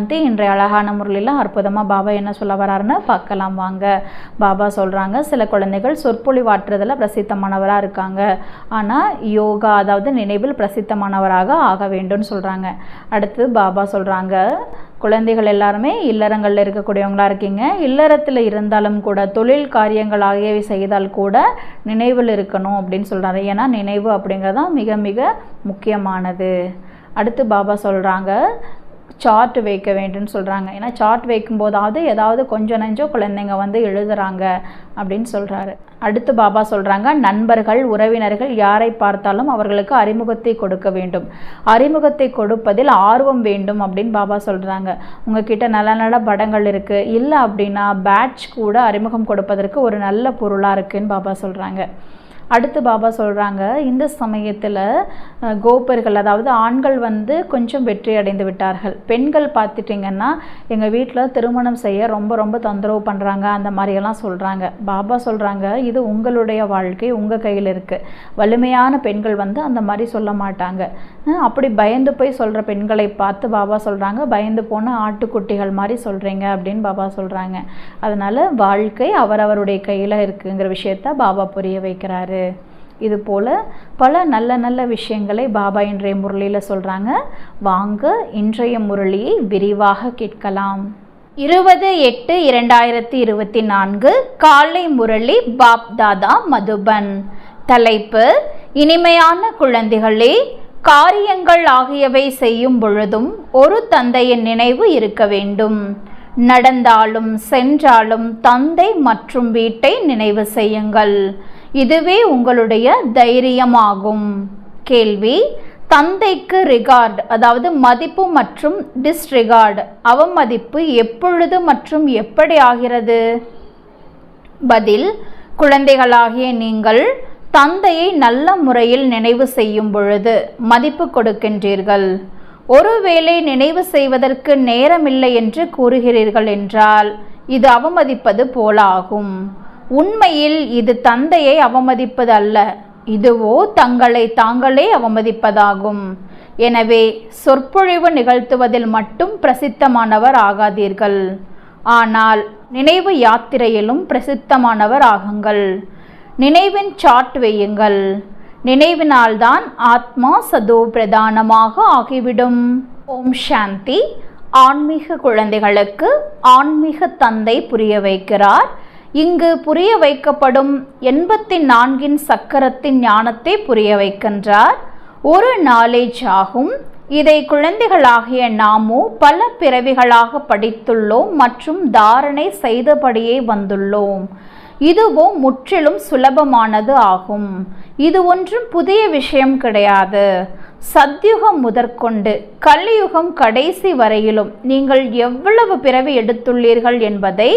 சாந்தி. இன்றைய அழகான முறையில் அற்புதமாக பாபா என்ன சொல்ல வராருன்னு பார்க்கலாம் வாங்க. பாபா சொல்கிறாங்க, சில குழந்தைகள் சொற்பொழிவாற்றுறதில் பிரசித்தமானவராக இருக்காங்க, ஆனால் யோகா அதாவது நினைவில் பிரசித்தமானவராக ஆக வேண்டும்னு சொல்கிறாங்க. அடுத்து பாபா சொல்கிறாங்க, குழந்தைகள் எல்லாருமே இல்லறங்களில் இருக்கக்கூடியவங்களாக இருக்கீங்க. இல்லறத்தில் இருந்தாலும் கூட தொழில் காரியங்கள் ஆகியவை செய்தால் கூட நினைவில் இருக்கணும் அப்படின்னு சொல்கிறாரு. ஏன்னா நினைவு அப்படிங்கிறது தான் மிக மிக முக்கியமானது. அடுத்து பாபா சொல்கிறாங்க, சார்ட் வைக்க வேண்டும்னு சொல்கிறாங்க. ஏன்னா சார்ட் வைக்கும்போதாவது ஏதாவது கொஞ்சம் நெஞ்சம் குழந்தைங்க வந்து எழுதுகிறாங்க அப்படின்னு சொல்கிறாரு. அடுத்து பாபா சொல்கிறாங்க, நண்பர்கள் உறவினர்கள் யாரை பார்த்தாலும் அவர்களுக்கு அறிமுகத்தை கொடுக்க வேண்டும், அறிமுகத்தை கொடுப்பதில் ஆர்வம் வேண்டும் அப்படின்னு பாபா சொல்கிறாங்க. உங்ககிட்ட நல்ல நல்ல படங்கள் இருக்குது, இல்லை அப்படின்னா பேட்ச் கூட அறிமுகம் கொடுப்பதற்கு ஒரு நல்ல பொருளாக இருக்குதுன்னு பாபா சொல்கிறாங்க. அடுத்து பாபா சொல்கிறாங்க, இந்த சமயத்தில் கோபர்கள் அதாவது ஆண்கள் வந்து கொஞ்சம் வெற்றி அடைந்து விட்டார்கள். பெண்கள் பார்த்துட்டிங்கன்னா எங்கள் வீட்டில் திருமணம் செய்ய ரொம்ப ரொம்ப தொந்தரவு பண்ணுறாங்க அந்த மாதிரியெல்லாம் சொல்கிறாங்க. பாபா சொல்கிறாங்க, இது உங்களுடைய வாழ்க்கை உங்கள் கையில் இருக்குது. வலிமையான பெண்கள் வந்து அந்த மாதிரி சொல்ல மாட்டாங்க. அப்படி பயந்து போய் சொல்கிற பெண்களை பார்த்து பாபா சொல்கிறாங்க, பயந்து போன ஆட்டுக்குட்டிகள் மாதிரி சொல்கிறீங்க அப்படின்னு பாபா சொல்கிறாங்க. அதனால் வாழ்க்கை அவரவருடைய கையில் இருக்குங்கிற விஷயத்த பாபா புரிய வைக்கிறாரு. இது போல் பல நல்ல நல்ல விஷயங்களை பாபா இன்றைய முரளியில் சொல்கிறாங்க. வாங்க இன்றைய முரளியை விரிவாக கேட்கலாம். 20/8/2024 காலை முரளி பாப் தாதா மதுபன். தலைப்பு, இனிமையான குழந்தைகளே, காரியங்கள் ஆகியவை செய்யும் பொழுதும் ஒரு தந்தையின் நினைவு இருக்க வேண்டும். நடந்தாலும் சென்றாலும் தந்தை மற்றும் வீட்டை நினைவு செய்யுங்கள். இதுவே உங்களுடைய தைரியமாகும். கேள்வி, தந்தைக்கு ரிகார்ட் அதாவது மதிப்பு மற்றும் டிஸ்ரிகார்ட் அவமதிப்பு எப்பொழுது மற்றும் எப்படி ஆகிறது? பதில், குழந்தைகளாகிய நீங்கள் தந்தையை நல்ல முறையில் நினைவு செய்யும் பொழுது மதிப்பு கொடுக்கின்றீர்கள். ஒருவேளை நினைவு செய்வதற்கு நேரமில்லை என்று கூறுகிறீர்கள் என்றால் இது அவமதிப்பது போலாகும். உண்மையில் இது தந்தையை அவமதிப்பது அல்ல, இதுவோ தங்களை தாங்களே அவமதிப்பதாகும். எனவே சொற்பொழிவு நிகழ்த்துவதில் மட்டும் பிரசித்தமானவர் ஆகாதீர்கள், ஆனால் நினைவு யாத்திரையிலும் பிரசித்தமானவர் ஆகுங்கள். நினைவின் சார்ட் வையுங்கள். நினைவினால்தான் ஆத்மா சதோ பிரதானமாக ஆகிவிடும். ஓம் சாந்தி. ஆன்மீக குழந்தைகளுக்கு ஆன்மீக தந்தை புரிய வைக்கிறார். இங்கு புரிய வைக்கப்படும் 84 சக்கரத்தின் ஞானத்தை புரிய வைக்கின்றார். ஒரு நாலேஜ் ஆகும். இதை குழந்தைகளாகிய நாமோ பல பிறவிகளாக படித்துள்ளோம் மற்றும் தாரணை செய்தபடியே வந்துள்ளோம். இதுவோ முற்றிலும் சுலபமானது ஆகும். இது ஒன்றும் புதிய விஷயம் கிடையாது. சத்யுகம் முதற்கொண்டு கலியுகம் கடைசி வரையிலும் நீங்கள் எவ்வளவு பிறவி எடுத்துள்ளீர்கள் என்பதை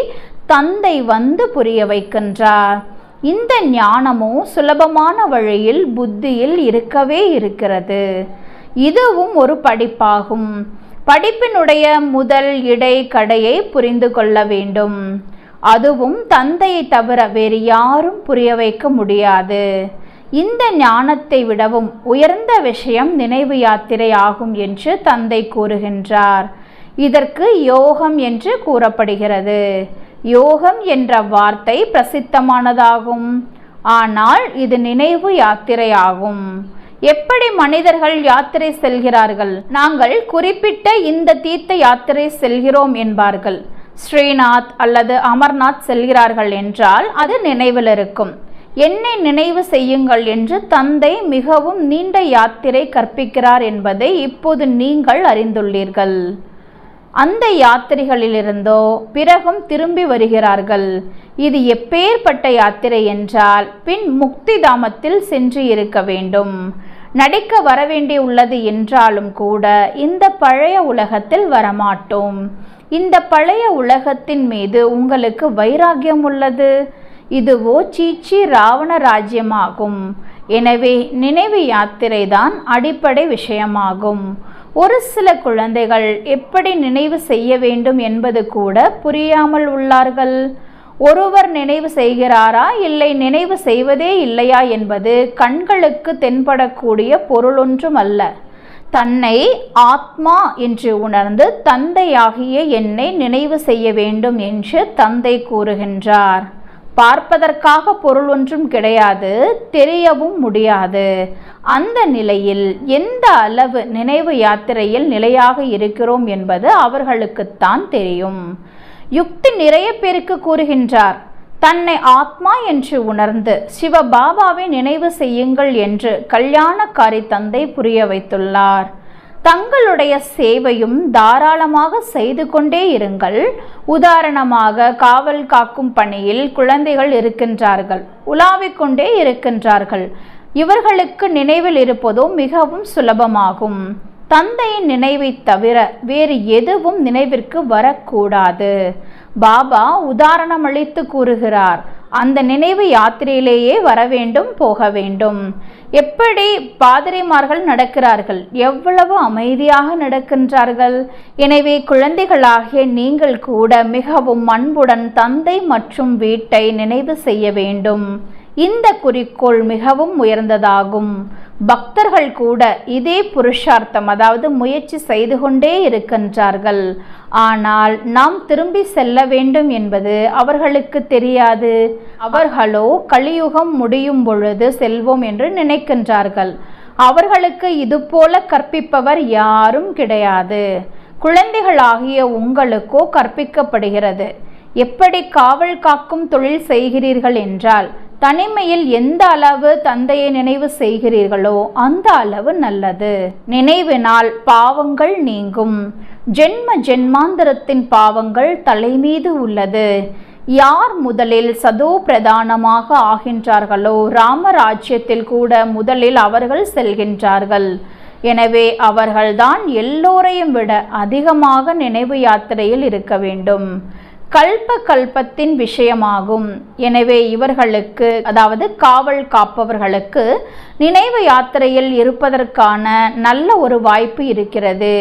தந்தை வந்து புரிய வைக்கின்றார். இந்த ஞானமோ சுலபமான வழியில் புத்தியில் இருக்கவே இருக்கிறது. இதுவும் ஒரு படிப்பாகும். படிப்பினுடைய முதல் இடை கடையை புரிந்து கொள்ள வேண்டும். அதுவும் தந்தையை தவிர வேறு யாரும் புரிய வைக்க முடியாது. இந்த ஞானத்தை விடவும் உயர்ந்த விஷயம் நினைவு யாத்திரை ஆகும் என்று தந்தை கூறுகின்றார். இதற்கு யோகம் என்று கூறப்படுகிறது. யோகம் என்ற வார்த்தை பிரசித்தமானதாகும், ஆனால் இது நினைவு யாத்திரை ஆகும். எப்படி மனிதர்கள் யாத்திரை செல்கிறார்கள்? நாங்கள் குறிப்பிட்ட இந்த தீர்த்த யாத்திரை செல்கிறோம் என்பார்கள். ஸ்ரீநாத் அல்லது அமர்நாத் செல்கிறார்கள் என்றால் அது நினைவில் இருக்கும். என்னை நினைவு செய்யுங்கள் என்று தந்தை மிகவும் நீண்ட யாத்திரை கற்பிக்கிறார் என்பதை இப்போது நீங்கள் அறிந்துள்ளீர்கள். அந்த யாத்திரைகளிலிருந்தோ பிறகும் திரும்பி வருகிறார்கள். இது எப்பேற்பட்ட யாத்திரை என்றால் பின் முக்தி தாமத்தில் சென்று இருக்க வேண்டும். நடிக்க வரவேண்டி உள்ளது என்றாலும் கூட இந்த பழைய உலகத்தில் வரமாட்டோம். இந்த பழைய உலகத்தின் மீது உங்களுக்கு வைராகியம் உள்ளது. இதுவோ சீச்சி ராவண ராஜ்யமாகும். எனவே நினைவு யாத்திரை தான் அடிப்படை விஷயமாகும். ஒரு சில குழந்தைகள் எப்படி நினைவு செய்ய வேண்டும் என்பது கூட புரியாமல் உள்ளார்கள். ஒருவர் நினைவு செய்கிறாரா இல்லை நினைவு செய்வதே இல்லையா என்பது கண்களுக்கு தென்படக்கூடிய பொருளொன்றும் அல்ல. தன்னை ஆத்மா என்று உணர்ந்து தந்தையாகிய என்னை நினைவு செய்ய வேண்டும் என்று தந்தை கூறுகின்றார். பார்ப்பதற்காக பொருள் ஒன்றும் கிடையாது, தெரியவும் முடியாது. அந்த நிலையில் எந்த அளவு நினைவு யாத்திரையில் நிலையாக இருக்கிறோம் என்பது அவர்களுக்குத்தான் தெரியும். யுக்தி நிறைய பேருக்கு கூறுகின்றார், தன்னை ஆத்மா என்று உணர்ந்து சிவபாபாவை நினைவு செய்யுங்கள் என்று கல்யாணக்காரி தந்தை புரிய வைத்துள்ளார். தங்களுடைய சேவையும் தாராளமாக செய்து கொண்டே இருங்கள். உதாரணமாக காவல் காக்கும் பணியில் குழந்தைகள் இருக்கின்றார்கள், உலாவிக் கொண்டே இருக்கின்றார்கள். இவர்களுக்கு நினைவில் இருப்பதோ மிகவும் சுலபமாகும். தந்தையின் நினைவை தவிர வேறு எதுவும் நினைவிற்கு வரக்கூடாது. பாபா உதாரணம் அளித்து கூறுகிறார், அந்த நினைவு யாத்திரையிலேயே வர வேண்டும், போக வேண்டும். எப்படி பாதிரிமார்கள் நடக்கிறார்கள், எவ்வளவு அமைதியாக நடக்கின்றார்கள். எனவே குழந்தைகளாகிய நீங்கள் கூட மிகவும் அன்புடன் தந்தை மற்றும் வீட்டை நினைவு செய்ய வேண்டும். இந்த குறிக்கோள் மிகவும் உயர்ந்ததாகும். பக்தர்கள் கூட இதே புருஷார்த்தம், அதாவது முயற்சி செய்து கொண்டே இருக்கின்றார்கள். ஆனால் நாம் திரும்பி செல்ல வேண்டும் என்பது அவர்களுக்கு தெரியாது. அவர்களோ கலியுகம் முடியும் பொழுது செல்வோம் என்று நினைக்கின்றார்கள். அவர்களுக்கு இதுபோல கற்பிப்பவர் யாரும் கிடையாது. குழந்தைகளாகிய உங்களுக்கோ கற்பிக்கப்படுகிறது. எப்படி காவல் காக்கும் தொழில் செய்கிறீர்கள் என்றால், தனிமையில் எந்த அளவு தந்தையை நினைவு செய்கிறீர்களோ அந்த அளவு நல்லது. நினைவினால் பாவங்கள் நீங்கும். ஜென்ம ஜென்மாந்தரத்தின் பாவங்கள் தலைமீது உள்ளது. யார் முதலில் சதோ பிரதானமாக ஆகின்றார்களோ ராமராஜ்யத்தில் கூட முதலில் அவர்கள் செல்கின்றார்கள். எனவே அவர்கள்தான் எல்லோரையும் விட அதிகமாக நினைவு யாத்திரையில் இருக்க வேண்டும். கல்ப கல்பத்தின் விஷயமாகும். எனவே இவர்களுக்கு, அதாவது காவல் காப்பவர்களுக்கு நினைவு யாத்திரையில் இருப்பதற்கான நல்ல ஒரு வாய்ப்பு இருக்கிறது.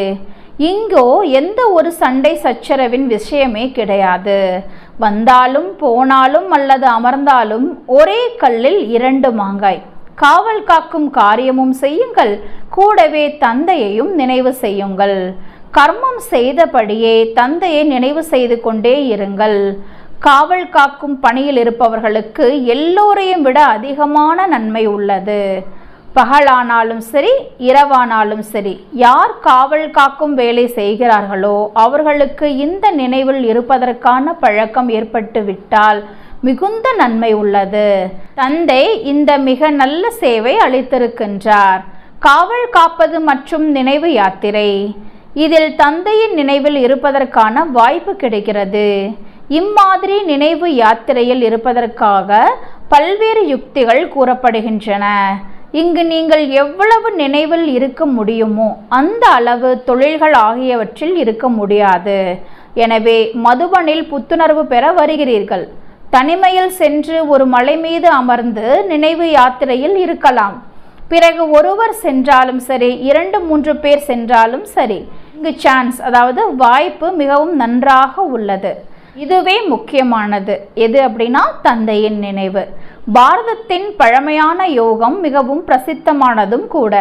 இங்கோ எந்த ஒரு சண்டை சச்சரவின் விஷயமே கிடையாது. வந்தாலும் போனாலும் அல்லது அமர்ந்தாலும் ஒரே கல்லில் 2 மாங்காய். காவல் காக்கும் காரியமும் செய்யுங்கள், கூடவே தந்தையையும் நினைவு செய்யுங்கள். கர்மம் செய்தபடியே தந்தையை நினைவு செய்து கொண்டே இருங்கள். காவல் காக்கும் பணியில் இருப்பவர்களுக்கு எல்லோரையும் விட அதிகமான நன்மை உள்ளது. பகலானாலும் சரி, இரவானாலும் சரி, யார் காவல் காக்கும் வேலை செய்கிறார்களோ அவர்களுக்கு இந்த நினைவில் இருப்பதற்கான பழக்கம் ஏற்பட்டு விட்டால் மிகுந்த நன்மை உள்ளது. தந்தை இந்த மிக நல்ல சேவை அளித்திருக்கின்றார். காவல் காப்பது மற்றும் நினைவு யாத்திரை, இதில் தந்தையின் நினைவில் இருப்பதற்கான வாய்ப்பு கிடைக்கிறது. இம்மாதிரி நினைவு யாத்திரையில் இருப்பதற்காக பல்வேறு யுக்திகள் கூறப்படுகின்றன. இங்கு நீங்கள் எவ்வளவு நினைவில் இருக்க முடியுமோ அந்த அளவு தொழில்கள் ஆகியவற்றில் இருக்க முடியாது. எனவே மதுபனில் புத்துணர்வு பெற வருகிறீர்கள். தனிமையில் சென்று ஒரு மலை மீது அமர்ந்து நினைவு யாத்திரையில் இருக்கலாம். பிறகு ஒருவர் சென்றாலும் சரி, 2-3 பேர் சென்றாலும் சரி, இங்கு சான்ஸ், அதாவது வாய்ப்பு மிகவும் நன்றாக உள்ளது. இதுவே முக்கியமானது. எது அப்படின்னா தந்தையின் நினைவு. பாரதத்தின் பழமையான யோகம் மிகவும் பிரசித்தமானதும் கூட.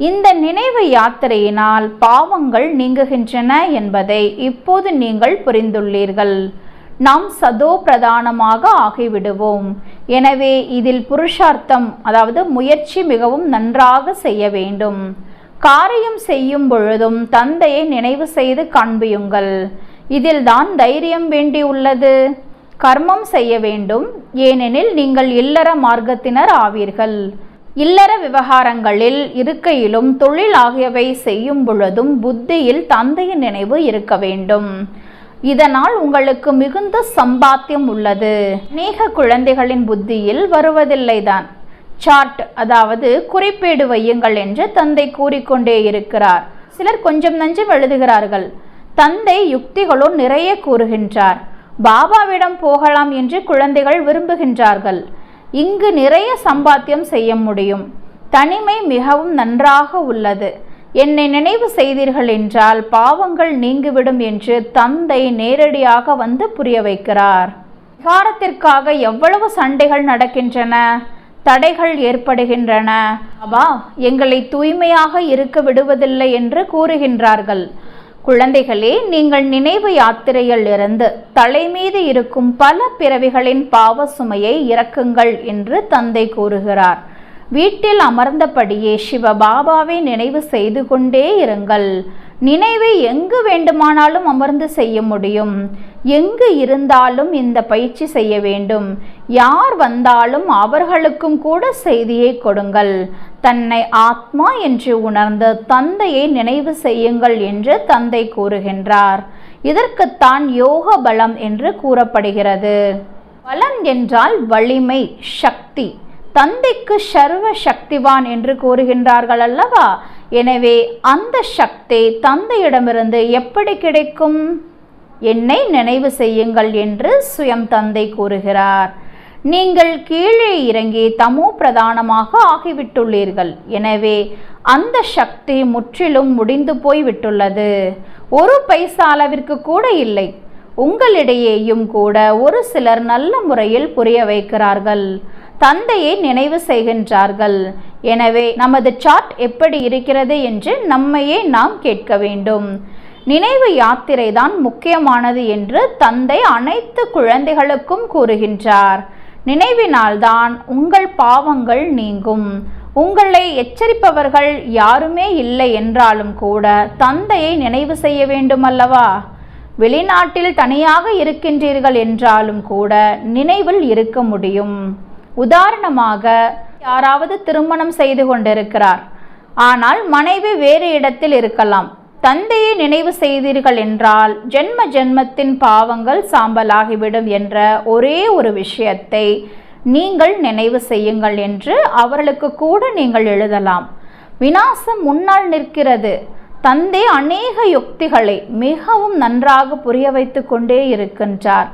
இந்த நினைவு யாத்திரையினால் பாவங்கள் நீங்குகின்றன என்பதை இப்போது நீங்கள் புரிந்துள்ளீர்கள். நாம் சதோ பிரதானமாக ஆகிவிடுவோம். எனவே இதில் புருஷார்த்தம், அதாவது முயற்சி மிகவும் நன்றாக செய்ய வேண்டும். காரியம் செய்யும் பொழுதும் தந்தையை நினைவு செய்து காண்பியுங்கள். இதில் தான் தைரியம் வேண்டியுள்ளது. கர்மம் செய்ய வேண்டும், ஏனெனில் நீங்கள் இல்லற மார்க்கத்தினர் ஆவீர்கள். இல்லற விவகாரங்களில் இருக்கையிலும் தொழில் ஆகியவை செய்யும் பொழுதும் புத்தியில் தந்தையின் நினைவு இருக்க வேண்டும். இதனால் உங்களுக்கு மிகுந்த சம்பாத்தியம் உள்ளது. அநேக குழந்தைகளின் புத்தியில் வருவதில்லைதான். சார்ட், அதாவது குறிப்பேடு வையுங்கள் என்று தந்தை கூறிக்கொண்டே இருக்கிறார். சிலர் கொஞ்சம் நஞ்சம் எழுதுகிறார்கள். தந்தை யுக்திகளோ நிறைய கூறுகின்றார். பாபாவிடம் போகலாம் என்று குழந்தைகள் விரும்புகின்றார்கள். இங்கு நிறைய சம்பாத்தியம் செய்ய முடியும். தனிமை மிகவும் நன்றாக உள்ளது. என்னை நினைவு செய்தீர்கள் என்றால் பாவங்கள் நீங்கிவிடும் என்று தந்தை நேரடியாக வந்து புரிய வைக்கிறார். விகாரத்திற்காக எவ்வளவு சண்டைகள் நடக்கின்றன. தடைகள் ஏற்படுகின்றன. பாபா எங்களை தூய்மையாக இருக்க விடுவதில்லை என்று கூறுகின்றார்கள். குழந்தைகளே, நீங்கள் நினைவு யாத்திரையில் இருந்து தலைமீது இருக்கும் பல பிறவிகளின் பாவ சுமையை இறக்குங்கள் என்று தந்தை கூறுகிறார். வீட்டில் அமர்ந்தபடியே சிவபாபாவை நினைவு செய்து கொண்டே இருங்கள். நினைவை எங்கு வேண்டுமானாலும் அமர்ந்து செய்ய முடியும். எங்கு இருந்தாலும் இந்த பயிற்சி செய்ய வேண்டும். யார் வந்தாலும் அவர்களுக்கும் கூட செய்தியை கொடுங்கள். தன்னை ஆத்மா என்று உணர்ந்து தந்தையை நினைவு செய்யுங்கள் என்று தந்தை கூறுகின்றார். இதற்குத்தான் யோக பலம் என்று கூறப்படுகிறது. பலம் என்றால் வலிமை, சக்தி. தந்தைக்கு சர்வ சக்திவான் என்று கூறுகின்றார்கள் அல்லவா? எனவே அந்த சக்தி தந்தையிடமிருந்து எப்படி கிடைக்கும்? என்னை நினைவு செய்யுங்கள் என்று சுயம் தந்தை கூறுகிறார். நீங்கள் கீழே இறங்கி தமோ பிரதானமாக ஆகிவிட்டுள்ளீர்கள். எனவே அந்த சக்தி முற்றிலும் முடிந்து போய்விட்டுள்ளது. ஒரு பைசா அளவிற்கு கூட இல்லை. உங்களிடையேயும் கூட ஒரு சிலர் நல்ல முறையில் புரிய வைக்கிறார்கள், தந்தையை நினைவு செய்கின்றார்கள். எனவே நமது சார்ட் எப்படி இருக்கிறது என்று நம்மையே நாம் கேட்க வேண்டும். நினைவு யாத்திரை தான் முக்கியமானது என்று தந்தை அனைத்து குழந்தைகளுக்கும் கூறுகின்றார். நினைவினால்தான் உங்கள் பாவங்கள் நீங்கும். உங்களை எச்சரிப்பவர்கள் யாருமே இல்லை என்றாலும் கூட தந்தையை நினைவு செய்ய வேண்டும் அல்லவா? வெளிநாட்டில் தனியாக இருக்கின்றீர்கள் என்றாலும் கூட நினைவில் இருக்க முடியும். உதாரணமாக, யாராவது திருமணம் செய்து கொண்டிருக்கிறார், ஆனால் மனைவி வேறு இடத்தில் இருக்கலாம். தந்தையை நினைவு செய்தீர்கள் என்றால் ஜென்ம ஜென்மத்தின் பாவங்கள் சாம்பலாகிவிடும் என்ற ஒரே ஒரு விஷயத்தை நீங்கள் நினைவு செய்யுங்கள் என்று அவர்களுக்கு கூட நீங்கள் எழுதலாம். விநாசம் முன்னால் நிற்கிறது. தந்தை அநேக யுக்திகளை மிகவும் நன்றாக புரிய வைத்து கொண்டே இருக்கின்றார்.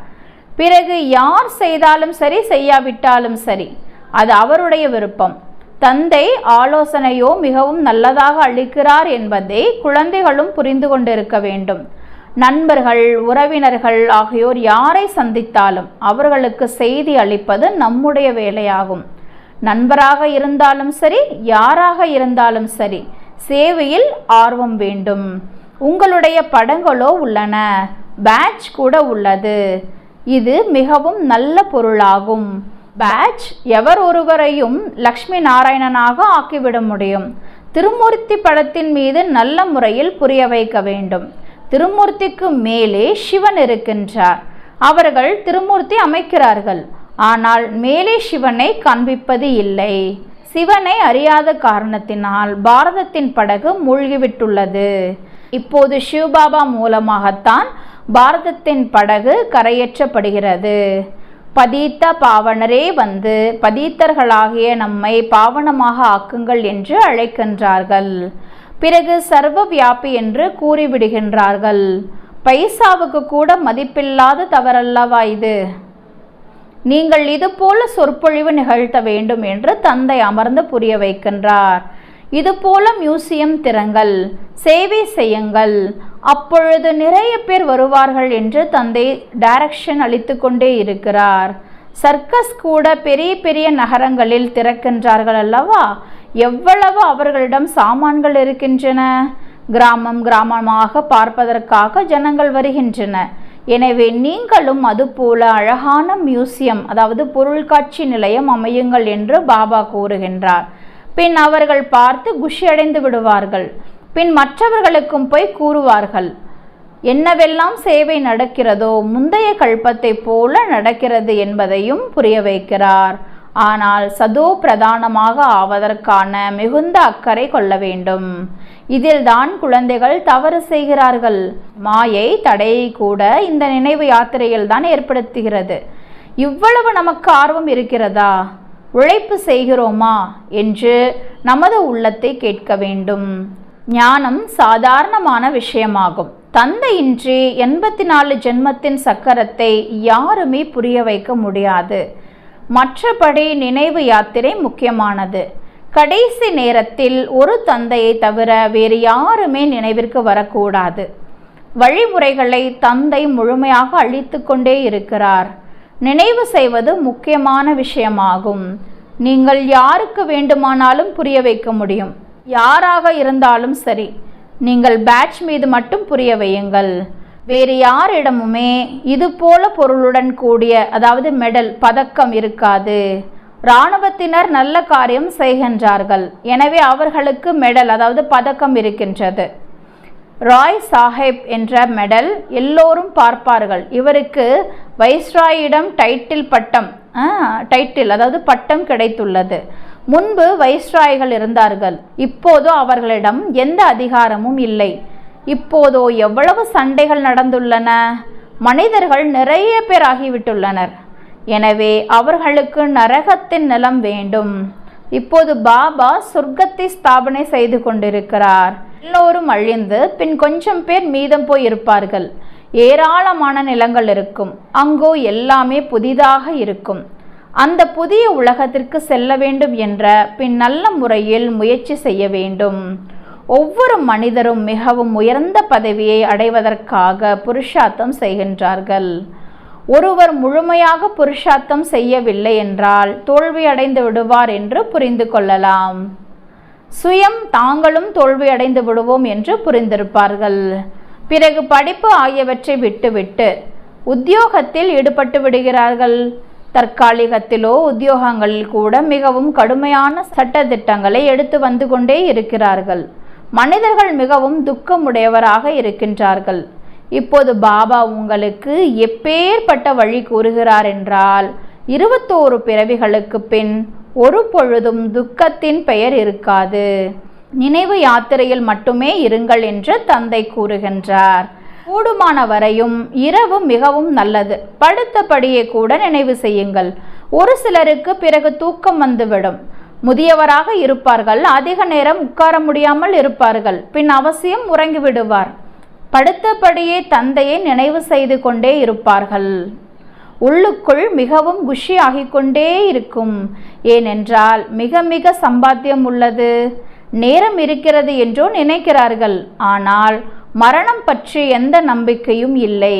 பிறகு யார் செய்தாலும் சரி, செய்யாவிட்டாலும் சரி, அது அவருடைய விருப்பம். தந்தை ஆலோசனையோ மிகவும் நல்லதாக அளிக்கிறார் என்பதை குழந்தைகளும் புரிந்து கொண்டிருக்க வேண்டும். நண்பர்கள், உறவினர்கள் ஆகியோர் யாரை சந்தித்தாலும் அவர்களுக்கு செய்தி அளிப்பது நம்முடைய வேலையாகும். நண்பராக இருந்தாலும் சரி, யாராக இருந்தாலும் சரி, சேவையில் ஆர்வம் வேண்டும். உங்களுடைய படங்களோ உள்ளன, பேட்ச் கூட உள்ளது. இது மிகவும் நல்ல பொருளாகும். பேட்ச் எவர் ஒருவரையும் லக்ஷ்மி நாராயணனாக ஆக்கிவிட முடியும். திருமூர்த்தி படத்தின் மீது நல்ல முறையில் புரிய வைக்க வேண்டும். திருமூர்த்திக்கு மேலே சிவன் இருக்கின்றார். அவர்கள் திருமூர்த்தி அமைக்கிறார்கள், ஆனால் மேலே சிவனை காண்பிப்பது இல்லை. சிவனை அறியாத காரணத்தினால் பாரதத்தின் படகு மூழ்கிவிட்டுள்ளது. இப்போது சிவபாபா மூலமாகத்தான் பாரதத்தின் படகு கரையேற்றப்படுகிறது. பதித்த பாவனரே வந்து பதித்தர்களாகிய நம்மை பாவனமாக ஆக்குங்கள் என்று அழைக்கின்றார்கள். பிறகு சர்வ வியாபி என்று கூறிவிடுகின்றார்கள். பைசாவுக்கு கூட மதிப்பில்லாத தவறல்லவா இது? நீங்கள் இதுபோல சொற்பொழிவு நிகழ்த்த வேண்டும் என்று தந்தை அமர்ந்து புரிய வைக்கின்றார். இதுபோல மியூசியம் திறங்கள், சேவை செய்யுங்கள், அப்பொழுது நிறைய பேர் வருவார்கள் என்று தந்தை டைரக்ஷன் அளித்து கொண்டே இருக்கிறார். சர்க்கஸ் கூட பெரிய பெரிய நகரங்களில் திறக்கின்றார்கள் அல்லவா? எவ்வளவு அவர்களிடம் சாமான்கள் இருக்கின்றன. கிராமம் கிராமமாக பார்ப்பதற்காக ஜனங்கள் வருகின்றன. எனவே நீங்களும் அதுபோல அழகான மியூசியம், அதாவது பொருள்காட்சி நிலையம் அமையுங்கள் என்று பாபா கூறுகின்றார். பின் அவர்கள் பார்த்து குஷி அடைந்து விடுவார்கள். பின் மற்றவர்களுக்கும் போய் கூறுவார்கள். என்னவெல்லாம் சேவை நடக்கிறதோ முந்தைய கல்பத்தை போல நடக்கிறது என்பதையும் புரிய வைக்கிறார். ஆனால் சதோ பிரதானமாக ஆவதற்கான மிகுந்த அக்கறை கொள்ள வேண்டும். இதில்தான் குழந்தைகள் தவறு செய்கிறார்கள். மாயை தடையை கூட இந்த நினைவு யாத்திரையில் தான் ஏற்படுத்துகிறது. இவ்வளவு நமக்கு ஆர்வம் இருக்கிறதா? உழைப்பு செய்கிறோமா என்று நமது உள்ளத்தை கேட்க வேண்டும். ஞானம் சாதாரணமான விஷயமாகும். தந்தையின்றி 84 ஜென்மத்தின் சக்கரத்தை யாருமே புரிய வைக்க முடியாது. மற்றபடி நினைவு யாத்திரை முக்கியமானது. கடைசி நேரத்தில் ஒரு தந்தையை தவிர வேறு யாருமே நினைவிற்கு வரக்கூடாது. வழிமுறைகளை தந்தை முழுமையாக அளித்து கொண்டே இருக்கிறார். நினைவு செய்வது முக்கியமான விஷயமாகும். நீங்கள் யாருக்கு வேண்டுமானாலும் புரிய வைக்க முடியும். யாராக இருந்தாலும் சரி, நீங்கள் பேட்ச் மீது மட்டும் புரிய வையுங்கள். வேறு யாரிடமுமே இது போல பொருளுடன் கூடிய அதாவது மெடல் பதக்கம் இருக்காது. இராணுவத்தினர் நல்ல காரியம் செய்கின்றார்கள், எனவே அவர்களுக்கு மெடல் அதாவது பதக்கம் இருக்கின்றது. ராய் சாஹேப் என்ற மெடல் எல்லோரும் பார்ப்பார்கள். இவருக்கு வைஸ்ராயிடம் டைட்டில் அதாவது பட்டம் கிடைத்துள்ளது. முன்பு வைஸ்ராய்கள் இருந்தார்கள், இப்போதோ அவர்களிடம் எந்த அதிகாரமும் இல்லை. இப்போதோ எவ்வளவு சண்டைகள் நடந்துள்ளன, மனிதர்கள் நிறைய பேர் ஆகிவிட்டுள்ளனர். எனவே அவர்களுக்கு நரகத்தின் நிலம் வேண்டும். இப்போது பாபா சொர்க்கத்தை ஸ்தாபனை செய்து கொண்டிருக்கிறார். எல்லோரும் அழிந்து பின் கொஞ்சம் பேர் மீதம் போய் இருப்பார்கள். ஏராளமான நிலங்கள் இருக்கும், அங்கோ எல்லாமே புதிதாக இருக்கும். அந்த புதிய உலகத்திற்கு செல்ல வேண்டும் என்ற பின் நல்ல முறையில் முயற்சி செய்ய வேண்டும். ஒவ்வொரு மனிதரும் மிகவும் உயர்ந்த பதவியை அடைவதற்காக புருஷார்த்தம் செய்கின்றார்கள். ஒருவர் முழுமையாக புருஷார்த்தம் செய்யவில்லை என்றால் தோல்வியடைந்து விடுவார் என்று புரிந்து கொள்ளலாம். சுயம் தாங்களும் தோல்வியடைந்து விடுவோம் என்று புரிந்திருப்பார்கள். பிறகு படிப்பு ஆகியவற்றை விட்டுவிட்டு உத்தியோகத்தில் ஈடுபட்டு விடுகிறார்கள். தற்காலிகத்திலோ உத்தியோகங்களில் கூட மிகவும் கடுமையான சட்டதிட்டங்களை எடுத்து வந்து கொண்டே இருக்கிறார்கள். மனிதர்கள் மிகவும் துக்கமுடையவராக இருக்கின்றார்கள். இப்போது பாபா உங்களுக்கு எப்பேற்பட்ட வழி கூறுகிறார் என்றால், 21 பிறவிகளுக்கு பின் ஒரு பொழுதும் துக்கத்தின் பெயர் இருக்காது. நினைவு யாத்திரையில் மட்டுமே இருங்கள் என்று தந்தை கூறுகின்றார். கூடுமான வரையும் இரவு மிகவும் நல்லது. படுத்தபடியே கூட நினைவு செய்யுங்கள். ஒரு சிலருக்கு பிறகு தூக்கம் வந்துவிடும். முதியவராக இருப்பார்கள், அதிக நேரம் உட்கார முடியாமல் இருப்பார்கள், பின் அவசியம் உறங்கிவிடுவார். படுத்தபடியே தந்தையை நினைவு செய்து கொண்டே இருப்பார்கள். உள்ளுக்குள் மிகவும் குஷி ஆகிக்கொண்டே இருக்கும். ஏனென்றால் மிக மிக சம்பாத்தியம் உள்ளது, நேரம் இருக்கிறது என்றோ நினைக்கிறார்கள். ஆனால் மரணம் பற்றி எந்த நம்பிக்கையும் இல்லை.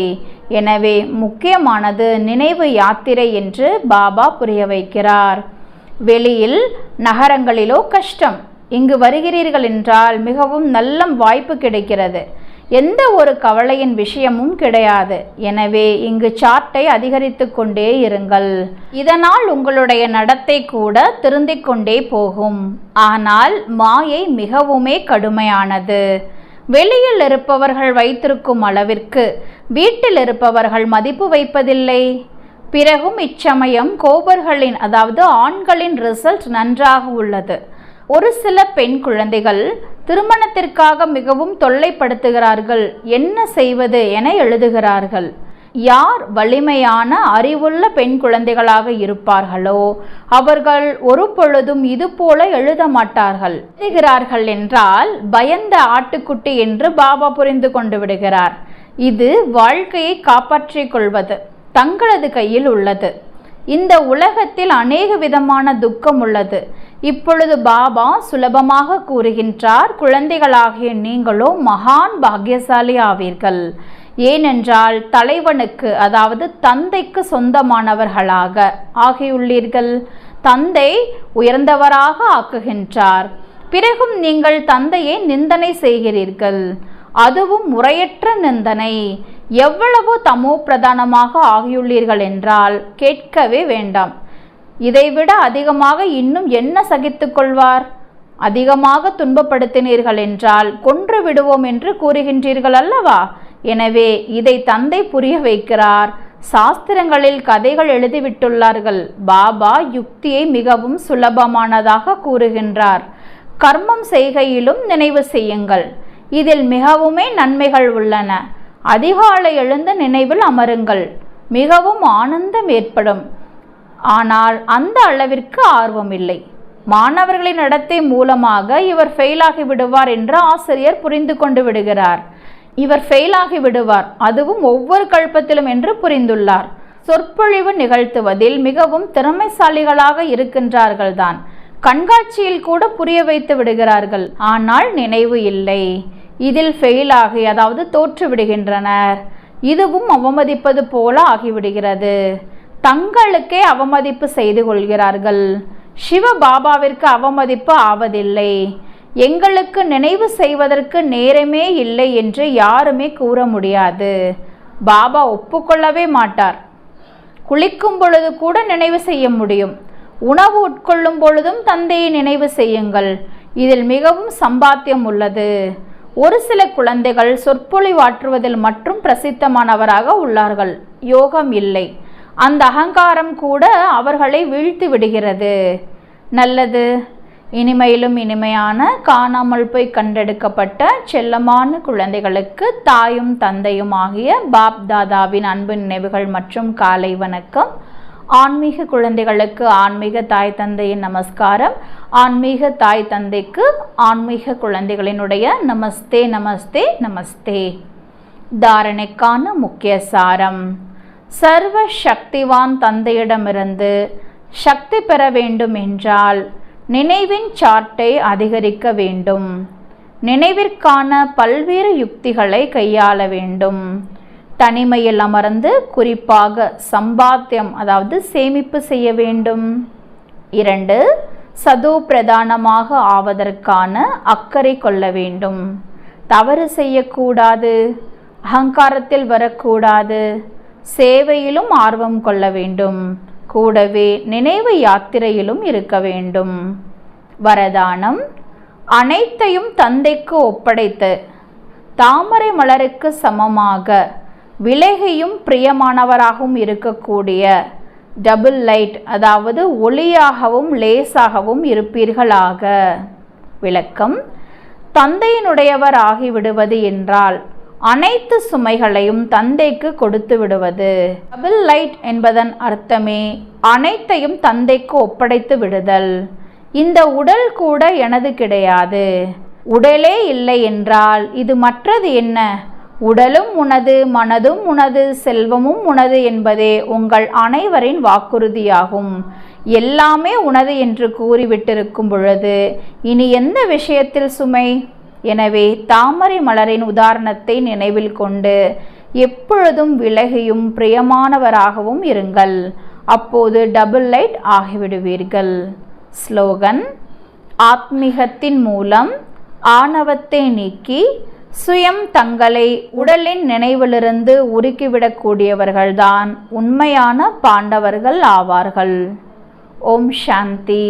எனவே முக்கியமானது நினைவு யாத்திரை என்று பாபா புரிய வைக்கிறார். வெளியில் நகரங்களிலோ கஷ்டம். இங்கு வருகிறீர்கள் என்றால் மிகவும் நல்ல வாய்ப்பு கிடைக்கிறது. எந்த ஒரு கவலையின் விஷயமும் கிடையாது. எனவே இங்கு சார்ட்டை அதிகரித்து கொண்டே இருங்கள். இதனால் உங்களுடைய நடத்தை கூட திருந்திக் கொண்டே போகும். ஆனால் மாயை மிகவுமே கடுமையானது. வெளியில் இருப்பவர்கள் வைத்திருக்கும் அளவிற்கு வீட்டில் இருப்பவர்கள் மதிப்பு வைப்பதில்லை. பிறகும் இச்சமயம் கோபர்களின் அதாவது ஆண்களின் ரிசல்ட் நன்றாக உள்ளது. ஒரு சில பெண் குழந்தைகள் திருமணத்திற்காக மிகவும் தொல்லைப்படுத்துகிறார்கள். என்ன செய்வது என எழுதுகிறார்கள். யார் வலிமையான அறிவுள்ள பெண் குழந்தைகளாக இருப்பார்களோ அவர்கள் ஒரு பொழுதும் இது போல எழுத மாட்டார்கள். எழுதுகிறார்கள் என்றால் பயந்த ஆட்டுக்குட்டி என்று பாபா புரிந்து கொண்டு விடுகிறார். இது வாழ்க்கையை காப்பாற்றிக் கொள்வது தங்களது கையில் உள்ளது. இந்த உலகத்தில் அநேக விதமான துக்கம் உள்ளது. இப்பொழுது பாபா சுலபமாக கூறுகின்றார், குழந்தைகளாகிய நீங்களோ மகான் பாக்கியசாலி ஆவீர்கள். ஏனென்றால் தலைவனுக்கு அதாவது தந்தைக்கு சொந்தமானவர்களாக ஆகியுள்ளீர்கள். தந்தை உயர்ந்தவராக ஆக்குகின்றார். பிறகும் நீங்கள் தந்தையை நிந்தனை செய்கிறீர்கள். அதுவும் முறையற்ற நிந்தனை. எவ்வளவு தமோ பிரதானமாக ஆகியுள்ளீர்கள் என்றால் கேட்கவே வேண்டாம். இதைவிட அதிகமாக இன்னும் என்ன சகித்து கொள்வார்? அதிகமாக துன்பப்படுத்தினீர்கள் என்றால் கொன்று விடுவோம் என்று கூறுகின்றீர்கள் அல்லவா? எனவே இதை தந்தை புரிய வைக்கிறார். சாஸ்திரங்களில் கதைகள் எழுதிவிட்டுள்ளார்கள். பாபா யுக்தியை மிகவும் சுலபமானதாக கூறுகின்றார். கர்மம் செய்கையிலும் நினைவு செய்யுங்கள். இதில் மிகவுமே நன்மைகள் உள்ளன. அதிகாலை எழுந்த நினைவில் அமருங்கள். மிகவும் ஆனந்தம் ஏற்படும். ஆனால் அந்த அளவிற்கு ஆர்வம் இல்லை. மாணவர்களின் நடத்தை மூலமாக இவர் ஃபெயிலாகி விடுவார் என்று ஆசிரியர் புரிந்து கொண்டு விடுகிறார். இவர் ஃபெயிலாகி விடுவார், அதுவும் ஒவ்வொரு கல்பத்திலும் என்று புரிந்துள்ளார். சொற்பொழிவு நிகழ்த்துவதில் மிகவும் திறமைசாலிகளாக இருக்கின்றார்கள் தான். கண்காட்சியில் கூட புரிய வைத்து விடுகிறார்கள். ஆனால் நினைவு இல்லை. இதில் ஃபெயிலாகி அதாவது தோற்று விடுகின்றனர். இதுவும் அவமதிப்பது போல ஆகிவிடுகிறது. தங்களுக்கே அவமதிப்பு செய்து கொள்கிறார்கள். சிவ பாபாவிற்கு அவமதிப்பு ஆவதில்லை. எங்களுக்கு நினைவு செய்வதற்கு நேரமே இல்லை என்று யாருமே கூற முடியாது. பாபா ஒப்புக்கொள்ளவே மாட்டார். குளிக்கும் பொழுது கூட நினைவு செய்ய முடியும். உணவு உட்கொள்ளும் பொழுதும் தந்தையை நினைவு செய்யுங்கள். இதில் மிகவும் சம்பாத்தியம் உள்ளது. ஒரு சில குழந்தைகள் சொற்பொழிவாற்றுவதில் மற்றும் பிரசித்தமானவராக உள்ளார்கள். யோகம் இல்லை. அந்த அகங்காரம் கூட அவர்களை வீழ்த்தி விடுகிறது. நல்லது. இனிமையிலும் இனிமையான காணாமல் போய் கண்டெடுக்கப்பட்ட செல்லமான குழந்தைகளுக்கு தாயும் தந்தையும் ஆகிய பாப் தாதாவின் அன்பு நினைவுகள் மற்றும் காலை வணக்கம். ஆன்மீக குழந்தைகளுக்கு ஆன்மீக தாய் தந்தையின் நமஸ்காரம். ஆன்மீக தாய் தந்தைக்கு ஆன்மீக குழந்தைகளினுடைய நமஸ்தே நமஸ்தே நமஸ்தே. தாரணைக்கான முக்கிய சாரம்: சர்வ சக்திவான் தந்தையிடமிருந்து சக்தி பெற வேண்டும் என்றால் நினைவின் சார்ட்டை அதிகரிக்க வேண்டும். நினைவிற்கான பல்வேறு யுக்திகளை கையாள வேண்டும். தனிமையில் அமர்ந்து குறிப்பாக சம்பாத்தியம் அதாவது சேமிப்பு செய்ய வேண்டும். 2. சதோ பிரதானமாக ஆவதற்கான அக்கறை கொள்ள வேண்டும். தவறு செய்யக்கூடாது. அகங்காரத்தில் வரக்கூடாது. சேவையிலும் ஆர்வம் கொள்ள வேண்டும். கூடவே நினைவு யாத்திரையிலும் இருக்க வேண்டும். வரதானம்: அனைத்தையும் தந்தைக்கு ஒப்படைத்து தாமரை மலருக்கு சமமாக விலகியும் பிரியமானவராகவும் இருக்கக்கூடிய டபுள் லைட் அதாவது ஒளியாகவும் லேசாகவும் இருப்பீர்களாக. விளக்கம்: தந்தையினுடையவர் ஆகிவிடுவது என்றால் அனைத்து சுமைகளையும் தந்தைக்கு கொடுத்து விடுவது. டபுள் லைட் என்பதன் அர்த்தமே அனைத்தையும் தந்தைக்கு ஒப்படைத்து விடுதல். இந்த உடல் கூட எனது கிடையாது. உடலே இல்லை என்றால் இது மற்றது என்ன? உடலும் உனது, மனதும் உனது, செல்வமும் உனது என்பதே உங்கள் அனைவரின் வாக்குறுதியாகும். எல்லாமே உனது என்று கூறிவிட்டிருக்கும் பொழுது இனி எந்த விஷயத்தில் சுமை? எனவே தாமரை மலரின் உதாரணத்தை நினைவில் கொண்டு எப்பொழுதும் விலகியும் பிரியமானவராகவும் இருங்கள். அப்போது டபுள் லைட் ஆகிவிடுவீர்கள். ஸ்லோகன்: ஆத்மீகத்தின் மூலம் ஆணவத்தை நீக்கி சுயம் தங்களை உடலின் நினைவிலிருந்து உருக்கிவிடக்கூடியவர்கள்தான் உண்மையான பாண்டவர்கள் ஆவார்கள். ஓம் சாந்தி.